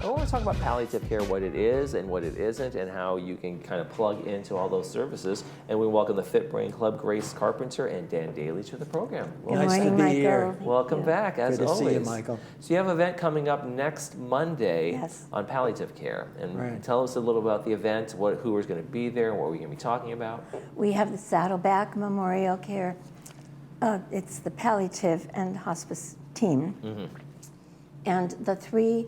I want to talk about palliative care, what it is and what it isn't, and how you can kind of plug into all those services. And we welcome the Fit Brain Club, Grace Carpenter and Dan Daly, to the program. Nice to be here. Welcome back, as always. Good to see you, Michael. So you have an event coming up next Monday on palliative care. And tell us a little about the event, who is going to be there, and what we're going to be talking about. We have the Saddleback Memorial Care. It's the palliative and hospice team. Mm-hmm. And the three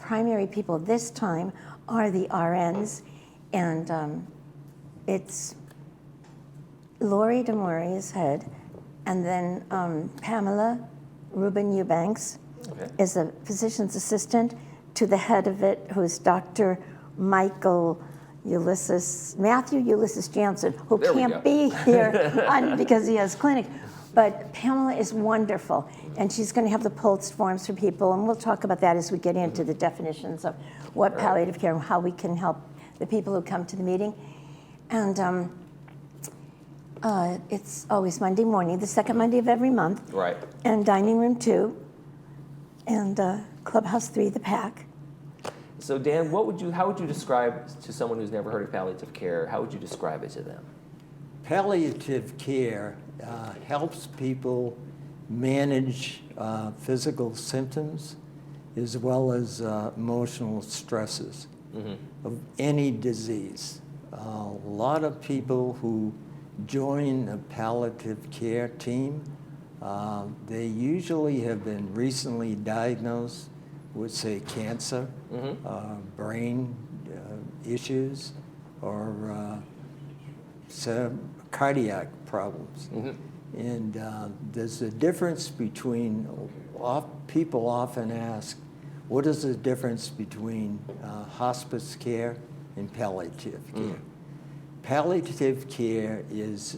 primary people this time are the RNs, and it's Lori DeMore's head, and then Pamela Rubin Eubanks is a physician's assistant to the head of it, who's Dr. Matthew Ulysses Jansen, who can't be here because he has clinic. But Pamela is wonderful, and she's going to have the pulse forms for people, and we'll talk about that as we get into the definitions of what palliative care and how we can help the people who come to the meeting. And it's always Monday morning, the second Monday of every month. Right. And Dining Room 2, and Clubhouse 3, the PAC. So Dan, how would you describe to someone who's never heard of palliative care, how would you describe it to them? Palliative care helps people manage physical symptoms as well as emotional stresses of any disease. A lot of people who join a palliative care team, they usually have been recently diagnosed with, say, cancer, brain issues, or cardiac problems. And there's a difference between, people often ask, what is the difference between hospice care and palliative care? Palliative care is,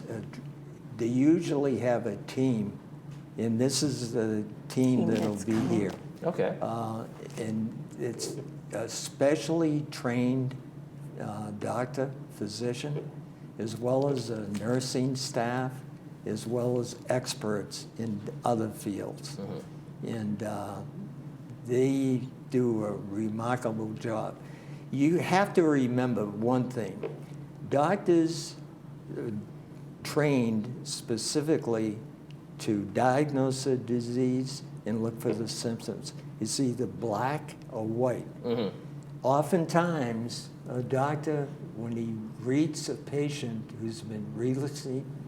they usually have a team, and this is the team that'll be here. Okay. And it's a specially trained doctor, physician, as well as a nursing staff, as well as experts in other fields. And they do a remarkable job. You have to remember one thing. Doctors are trained specifically to diagnose a disease and look for the symptoms. It's either black or white. Oftentimes, a doctor, when he reads a patient who's been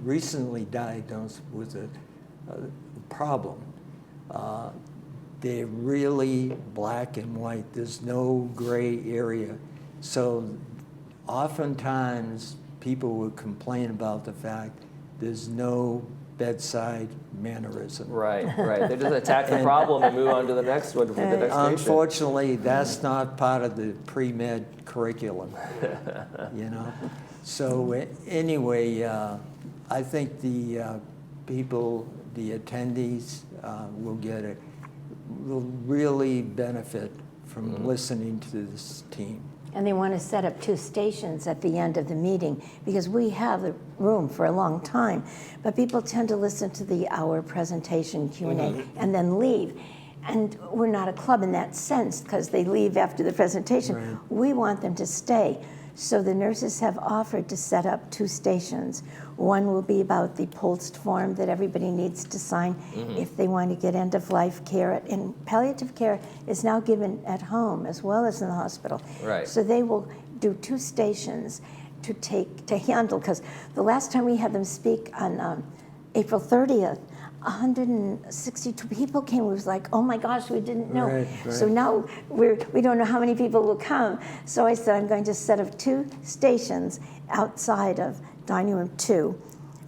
recently diagnosed with a problem, they're really black and white. There's no gray area. So oftentimes, people would complain about the fact there's no bedside mannerism. Right. They just attack the problem and move on to the next one for the next patient. Unfortunately, that's not part of the pre-med curriculum, So anyway, I think the people, the attendees will really benefit from listening to this team. And they want to set up 2 stations at the end of the meeting, because we have the room for a long time, but people tend to listen to the hour presentation, Q&A, and then leave. And we're not a club in that sense, because they leave after the presentation. We want them to stay. So the nurses have offered to set up 2 stations. One will be about the pulsed form that everybody needs to sign if they want to get end-of-life care. And palliative care is now given at home as well as in the hospital. Right. So they will do 2 stations to handle, because the last time we had them speak on April 30th, 162 people came. We was like, oh my gosh, we didn't know. Right. So now we don't know how many people will come. So I said, I'm going to set up 2 stations outside of Dining Room 2,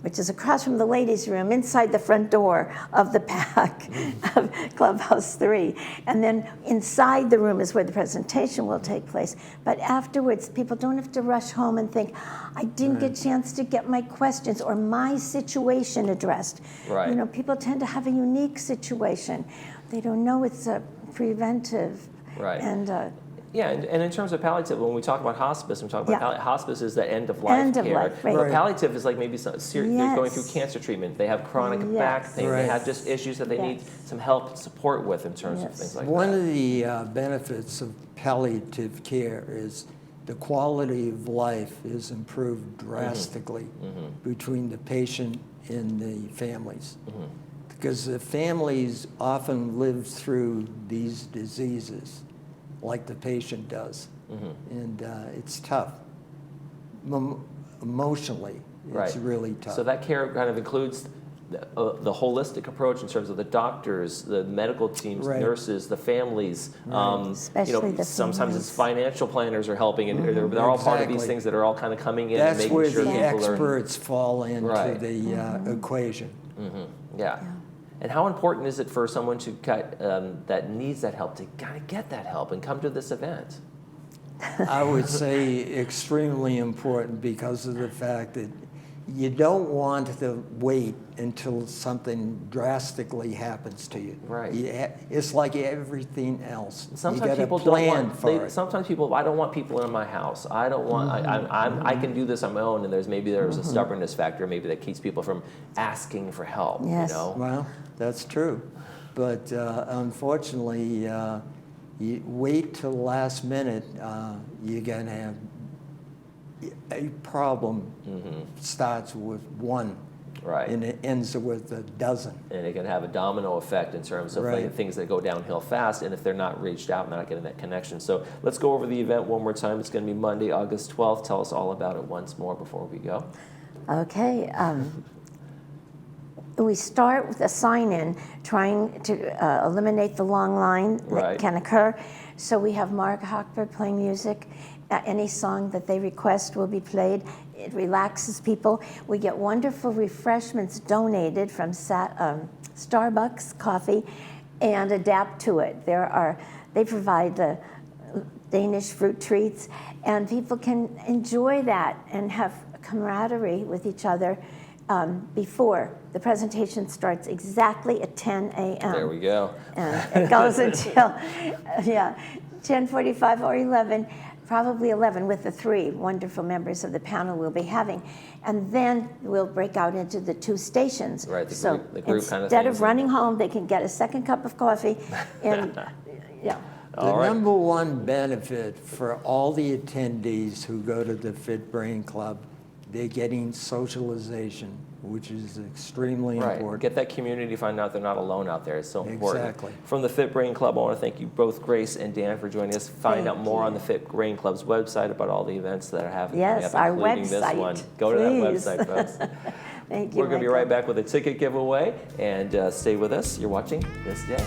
which is across from the ladies' room, inside the front door of the PAC of Clubhouse 3. And then inside the room is where the presentation will take place. But afterwards, people don't have to rush home and think, I didn't get a chance to get my questions or my situation addressed. Right. People tend to have a unique situation. They don't know it's a preventive. Right. And Yeah, and in terms of palliative, when we talk about hospice, we talk about Yeah. hospice is the end of life End of care. life, right. But palliative is like maybe they're going through Yes. cancer treatment. They have chronic back Yes. pain. They Right. have just issues that they need Yes. some help and support with in terms of Yes. things like One that. of the benefits of palliative care is the quality of life is improved drastically between the patient and the families. Because the families often live through these diseases like the patient does. And it's tough. Emotionally, it's really tough. So that care kind of includes the holistic approach in terms of the doctors, the medical teams, Right. nurses, the families. Especially the sometimes it's families. financial planners are helping, and they're all part of these Exactly. things that are all kind of coming in That's and where making sure the people are. experts fall into Right. the equation. Yeah. And how important is it for someone to that needs that help to kind of get that help and come to this event? I would say extremely important because of the fact that you don't want to wait until something drastically happens to you. Right. It's like everything else. Sometimes you got to people plan don't want. for it. Sometimes people, I don't want people in my house. I don't want. I can do this on my own. And there's a stubbornness factor maybe that keeps people from asking for help. Yes. You know. Well, that's true. But unfortunately, you wait till the last minute, you're going to have a problem starts with one. Right. And it ends with a dozen. And it can have a domino effect in terms of Right. like, things that go downhill fast, and if they're not reached out and they're not getting that connection. So let's go over the event one more time. It's going to be Monday, August 12th. Tell us all about it once more before we go. Okay. We start with a sign-in, trying to eliminate the long line that Right. can occur. So we have Mark Hochberg playing music. Any song that they request will be played. It relaxes people. We get wonderful refreshments donated from Starbucks coffee, and adapt to it. They provide the Danish fruit treats, and people can enjoy that and have camaraderie with each other before. The presentation starts exactly at 10 a.m. There we go. And it goes until 10:45 or 11, probably 11 with the three wonderful members of the panel we'll be having. And then we'll break out into the two stations. Right, the So group kind of instead things. of running home, they can get a second cup of coffee and, yeah. The All right. number one benefit for all the attendees who go to the Fit Brain Club, they're getting socialization, which is extremely Right. important. Get that community, find out they're not alone out there. It's so important. Exactly. From the Fit Brain Club, I want to thank you both, Grace and Dan, for joining us. Find out Thank more you. on the Fit Brain Club's website about all the events that are happening. Yes, coming up, our including this website, one. Go to that please. website, folks. Thank you, We're going to be Michael. right back with a ticket giveaway, and stay with us. You're watching This Day.